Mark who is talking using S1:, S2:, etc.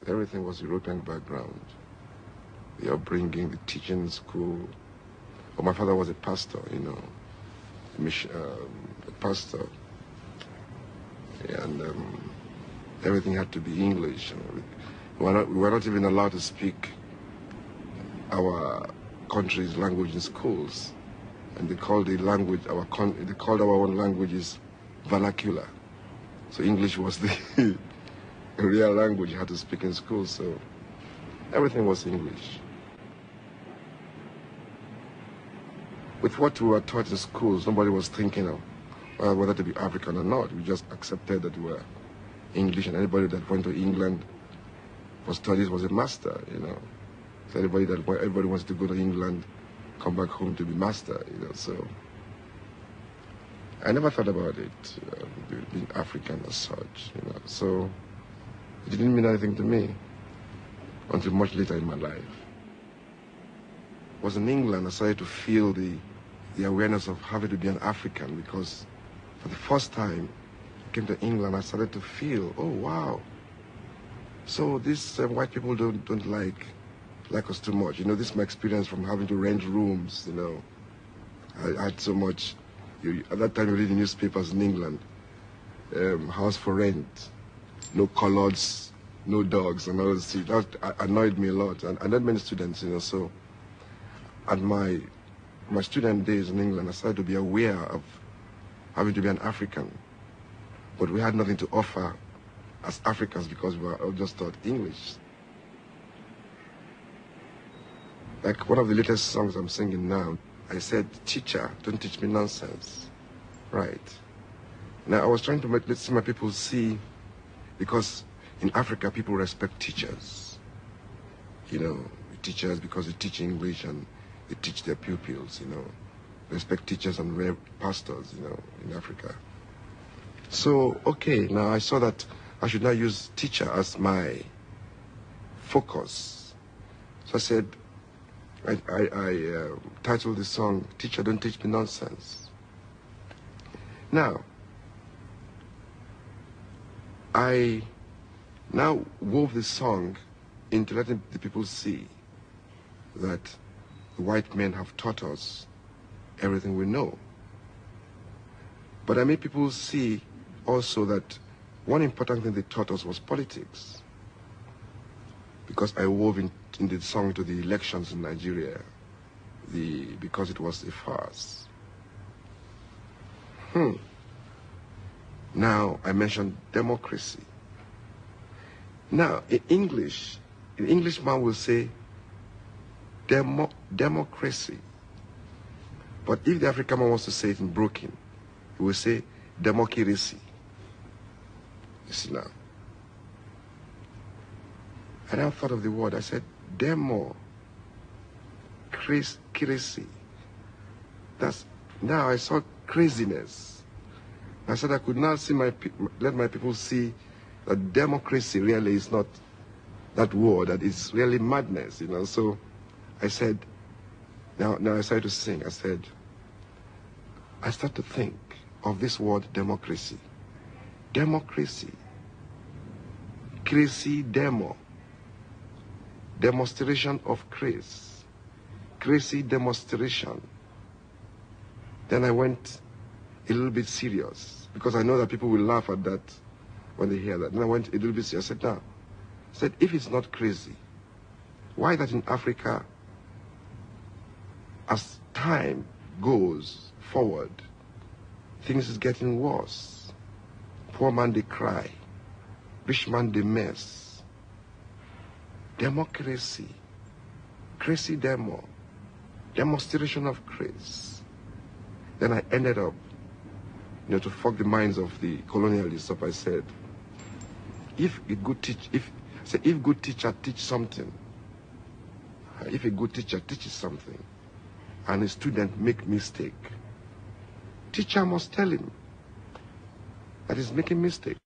S1: Everything was European background. The upbringing, the teaching in school. But my father was a pastor, you know, a pastor. And everything had to be English. We were not even allowed to speak our country's language in schools. And they called the language, they called our own languages vernacular. So English was the real language you had to speak in school, so everything was English. With what we were taught in schools, nobody was thinking of whether to be African or not. We just accepted that we were English, and anybody that went to England for studies was a master, you know. So everybody wants to go to England, come back home to be master, you know, so I never thought about it, being African as such, you know, so it didn't mean anything to me until much later in my life. It was in England I started to feel the awareness of having to be an African, because for the first time I came to England, I started to feel, oh wow, so these white people don't like us too much. You know, this is my experience from having to rent rooms, you know. I had so much, at that time you read the newspapers in England, house for rent, no coloreds, no dogs, and all this. That annoyed me a lot, and not many students, you know, so at my student days in England, I started to be aware of having to be an African, but we had nothing to offer as Africans because we were all just taught English. Like one of the latest songs I'm singing now, I said, teacher, don't teach me nonsense. Right. Now I was trying to let my people see, because in Africa people respect teachers. You know, teachers because they teach English and they teach their pupils, you know. Respect teachers and pastors, you know, in Africa. So, okay, now I saw that I should now use teacher as my focus. So I said, I titled the song, Teacher, Don't Teach Me Nonsense. Now, I now wove this song into letting the people see that the white men have taught us everything we know. But I made people see also that one important thing they taught us was politics. Because I wove in the song to the elections in Nigeria, because it was a farce. Now I mentioned democracy. Now in English, an Englishman will say democracy. But if the African man wants to say it in broken, he will say democracy. You see now. And I thought of the word, I said, crazy. Now I saw craziness. I said I could now see let my people see that democracy really is not that word, that it's really madness, you know. So I said, now I started to sing. I said, I start to think of this word democracy. Democracy. Crazy demo. Demonstration of grace. Crazy demonstration. Then I went a little bit serious, because I know that people will laugh at that when they hear that. Then I went a little bit serious. I said, now, if it's not crazy, why that in Africa, as time goes forward, things is getting worse. Poor man, they cry. Rich man, they mess. Democracy, crazy demo, demonstration of grace. Then I ended up, you know, to fuck the minds of the colonialists up, I said, if good teacher teach something, if a good teacher teaches something, and a student make mistake, teacher must tell him that he's making mistake.